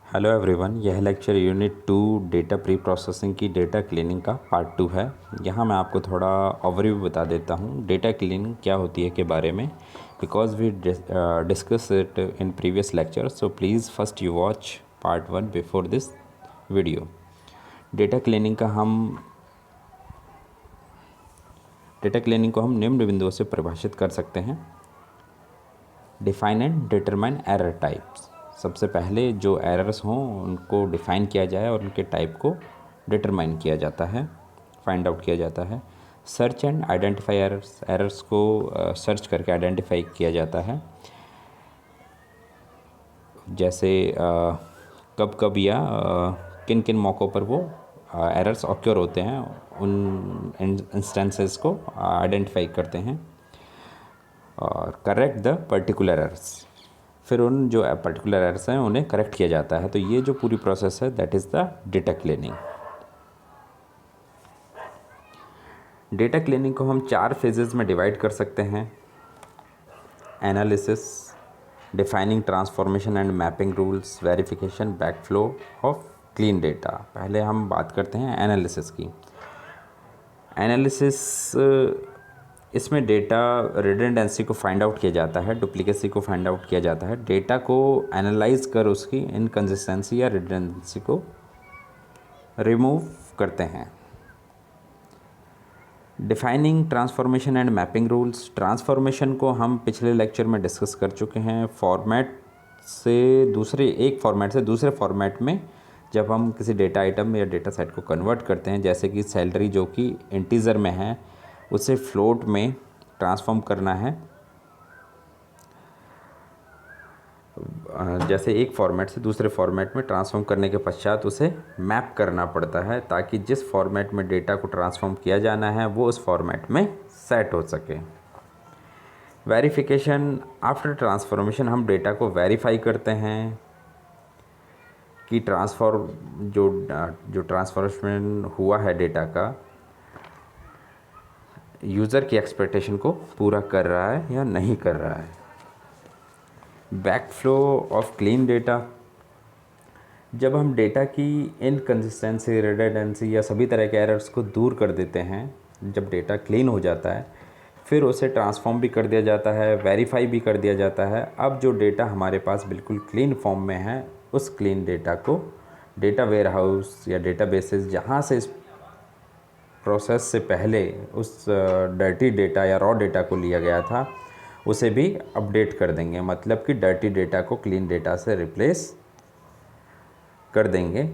Hello everyone, यह lecture unit 2 data pre processing की data cleaning का पार्ट 2 है। यहाँ मैं आपको थोड़ा ओवरव्यू बता देता हूँ डेटा क्लीनिंग क्या होती है के बारे में, because we discuss it in previous lecture. So please first you watch part 1 before this video. Data cleaning को हम निम्न बिंदुओं से परिभाषित कर सकते हैं। Define and determine error types. सबसे पहले जो एरर्स हों उनको डिफ़ाइन किया जाए और उनके टाइप को डिटरमाइन किया जाता है, फाइंड आउट किया जाता है। सर्च एंड आइडेंटिफाई एरर्स को सर्च करके आइडेंटिफाई किया जाता है। जैसे कब कब या किन किन मौक़ों पर वो एरर्स ऑक्योर होते हैं, उन इंस्टेंसेस को आइडेंटिफाई करते हैं। और करेक्ट द पर्टिकुलर एरर्स, फिर उन जो पर्टिकुलर एरर्स हैं उन्हें करेक्ट किया जाता है। तो ये जो पूरी प्रोसेस है that is the data cleaning. Data cleaning को हम 4 फेजेस में डिवाइड कर सकते हैं। Analysis, defining transformation and mapping rules, verification, backflow of clean data. पहले हम बात करते हैं एनालिसिस की। एनालिसिस, इसमें डेटा रिडंडेंसी को फाइंड आउट किया जाता है, डुप्लीकेसी को फाइंड आउट किया जाता है। डेटा को एनालाइज कर उसकी इनकंसिस्टेंसी या रिडंडेंसी को रिमूव करते हैं। Defining transformation and mapping rules. Transformation को हम पिछले लेक्चर में डिस्कस कर चुके हैं। एक फॉर्मेट से दूसरे फॉर्मेट में जब हम किसी डेटा आइटम या डेटा सेट को कन्वर्ट करते हैं, जैसे कि सैलरी जो कि इंटीजर में है उसे फ्लोट में ट्रांसफॉर्म करना है। जैसे एक फॉर्मेट से दूसरे फॉर्मेट में ट्रांसफॉर्म करने के पश्चात उसे मैप करना पड़ता है ताकि जिस फॉर्मेट में डेटा को ट्रांसफॉर्म किया जाना है वो उस फॉर्मेट में सेट हो सके। वेरिफिकेशन, आफ्टर ट्रांसफॉर्मेशन हम डेटा को वेरीफाई करते हैं कि जो ट्रांसफॉर्मेशन हुआ है डेटा का यूज़र की एक्सपेक्टेशन को पूरा कर रहा है या नहीं कर रहा है। बैकफ्लो ऑफ क्लीन डेटा, जब हम डेटा की इनकंसिस्टेंसी, रिडंडेंसी या सभी तरह के एरर्स को दूर कर देते हैं, जब डेटा क्लीन हो जाता है फिर उसे ट्रांसफॉर्म भी कर दिया जाता है, वेरीफाई भी कर दिया जाता है। अब जो डेटा हमारे पास बिल्कुल क्लीन फॉर्म में है उस क्लीन डेटा को डेटा वेयरहाउस या डेटाबेसेस जहाँ से इस प्रोसेस से पहले उस डर्टी डेटा या रॉ डेटा को लिया गया था उसे भी अपडेट कर देंगे। मतलब कि डर्टी डेटा को क्लीन डेटा से रिप्लेस कर देंगे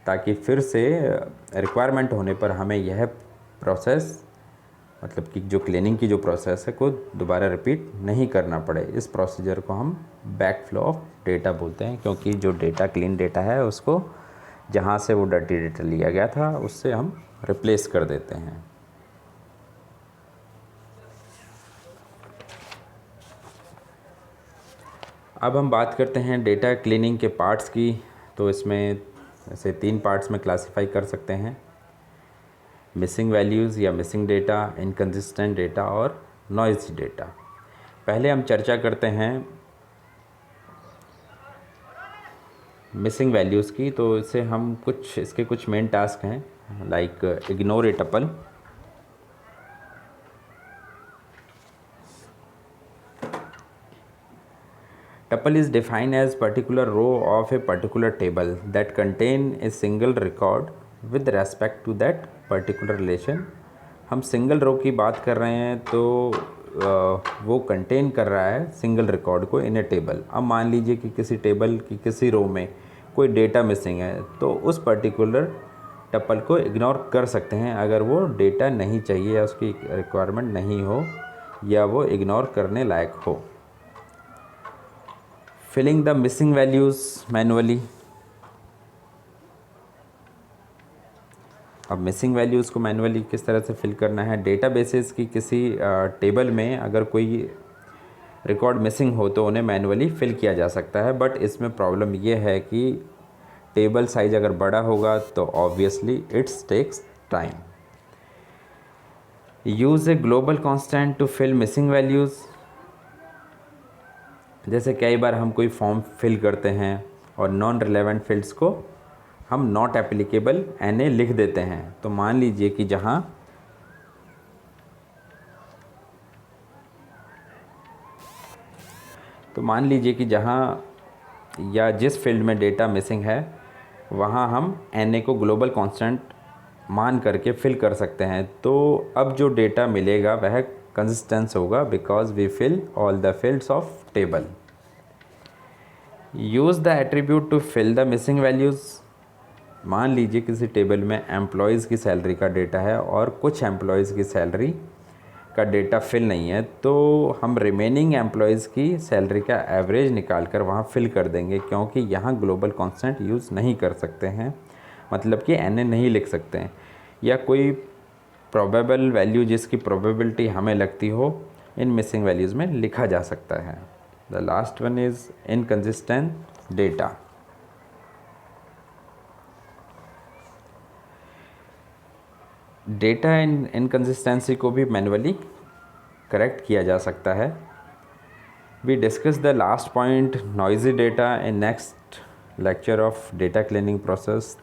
ताकि फिर से रिक्वायरमेंट होने पर हमें यह प्रोसेस, मतलब कि जो क्लीनिंग की जो प्रोसेस है को दोबारा रिपीट नहीं करना पड़े। इस प्रोसीजर को हम बैकफ्लो ऑफ डेटा बोलते हैं, क्योंकि जो डेटा क्लीन डेटा है उसको जहाँ से वो डर्टी डेटा लिया गया था उससे हम रिप्लेस कर देते हैं। अब हम बात करते हैं डेटा क्लीनिंग के पार्ट्स की। तो इसमें ऐसे 3 पार्ट्स में क्लासिफाई कर सकते हैं: मिसिंग वैल्यूज़ या मिसिंग डेटा, इनकंसिस्टेंट डेटा और नॉइज़ी डेटा। पहले हम चर्चा करते हैं मिसिंग वैल्यूज़ की। तो इसके कुछ मेन टास्क हैं, like ignore A tuple. Tuple is defined as particular row of a particular table that contain a single record with respect to that particular relation। हम सिंगल रो की बात कर रहे हैं तो वो कंटेन कर रहा है सिंगल रिकॉर्ड को इन ए टेबल। अब मान लीजिए कि किसी टेबल की किसी रो में कोई डेटा मिसिंग है तो उस पर्टिकुलर टपल को इग्नोर कर सकते हैं अगर वो डेटा नहीं चाहिए या उसकी रिक्वायरमेंट नहीं हो या वो इग्नोर करने लायक हो। Filling the missing values manually. अब मिसिंग वैल्यूज़ को मैनुअली किस तरह से फिल करना है? डेटाबेसेस की किसी टेबल में अगर कोई रिकॉर्ड मिसिंग हो तो उन्हें मैनुअली फिल किया जा सकता है, बट इसमें प्रॉब्लम ये है कि टेबल साइज़ अगर बड़ा होगा तो obviously it's takes time. Use a global constant to fill missing values. जैसे कई बार हम कोई फॉर्म फिल करते हैं और नॉन रिलेवेंट फील्ड्स को हम नॉट एप्लीकेबल NA लिख देते हैं। तो मान लीजिए कि जहाँ या जिस फील्ड में डेटा मिसिंग है वहाँ हम NA को ग्लोबल कांस्टेंट मान करके फिल कर सकते हैं। तो अब जो डेटा मिलेगा वह कंसिस्टेंस होगा, because we fill all the fields of table. Use the attribute to fill the missing values. मान लीजिए किसी टेबल में एम्प्लॉयज़ की सैलरी का डेटा है और कुछ एम्प्लॉयज़ की सैलरी का डेटा फिल नहीं है, तो हम रिमेनिंग एम्प्लॉयज़ की सैलरी का एवरेज निकाल कर वहाँ फिल कर देंगे, क्योंकि यहाँ ग्लोबल कांस्टेंट यूज़ नहीं कर सकते हैं, मतलब कि NA नहीं लिख सकते हैं। या कोई प्रोबेबल वैल्यू जिसकी प्रोबेबिलिटी हमें लगती हो इन मिसिंग वैल्यूज़ में लिखा जा सकता है। The last one is inconsistent data. Data inconsistency को भी मैन्युअली करेक्ट किया जा सकता है। We discuss the last point noisy data in next lecture of data cleaning process.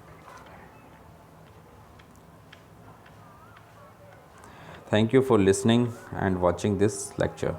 Thank you for listening and watching this lecture.